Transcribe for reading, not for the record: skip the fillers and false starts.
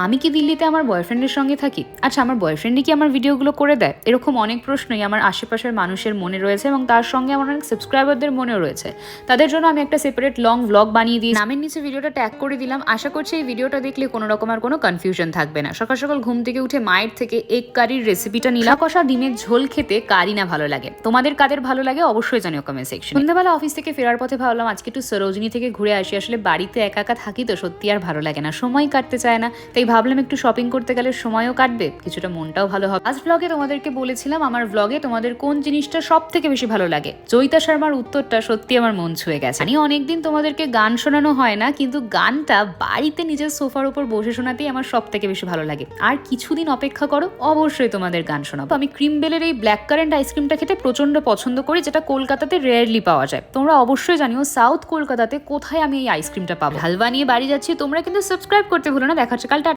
আমি কি দিল্লিতে আমার বয়ফ্রেন্ডের সঙ্গে থাকি? আচ্ছা, আমার বয়ফ্রেন্ডই কি আমার ভিডিওগুলো করে দেয়? এরকম অনেক প্রশ্নই আমার আশেপাশের মানুষের মনে রয়েছে এবং তার সঙ্গে আমার অনেক সাবস্ক্রাইবারদের মনেও রয়েছে। তাদের জন্য আমি একটা সেপারেট লং ভ্লগ বানিয়ে দিই, নামের নিচে ভিডিওটা ট্যাগ করে দিলাম। আশা করছি এই ভিডিওটা দেখলে কোনো রকম আর কোনো কনফিউশন থাকবে না। সকাল সকাল ঘুম থেকে উঠে মায়ের থেকে এগ কারির রেসিপিটা নিলাম। কষা ডিমের ঝোল খেতে কারি না ভালো লাগে, তোমাদের কাদের ভালো লাগে অবশ্যই জানিও কমেন্ট সেকশনে। সন্ধ্যাবেলা অফিস থেকে ফেরার পথে ভাবলাম আজকে একটু সরোজিনী থেকে ঘুরে আসি। আসলে বাড়িতে একা একা থাকি তো সত্যি আর ভালো লাগে না, সময় কাটতে চায় না, তাই ভাবলাম একটু শপিং করতে গেলে সময়ও কাটবে, কিছুটা মনটাও ভালো হবে। আজ ব্লগে তোমাদেরকে বলেছিলাম আমার ব্লগে তোমাদের কোন জিনিসটা সব থেকে বেশি ভালো লাগে। জয়িতা শর্মার উত্তরটা সত্যি আমার মন ছুঁয়ে গেছে। আমি অনেকদিন তোমাদেরকে গান শোনানো হয় না, কিন্তু গানটা বাড়িতে নিজের সোফার উপর বসে শোনাতেই আমার সব থেকে বেশি ভালো লাগে। আর কিছুদিন অপেক্ষা করো, অবশ্যই তোমাদের গান শোনাবো। আমি ক্রিম বেলের এই ব্ল্যাক কারেন্ট আইসক্রিমটা খেতে প্রচন্ড পছন্দ করি, যেটা কলকাতাতে রেয়ারলি পাওয়া যায়। তোমরা অবশ্যই জানিও সাউথ কলকাতাতে কোথায় আমি এই আইসক্রিমটা পাবো। হালুয়া নিয়ে বাড়ি যাচ্ছি, তোমরা কিন্তু সাবস্ক্রাইব করতে ভুলো না। দেখা হচ্ছে কাল।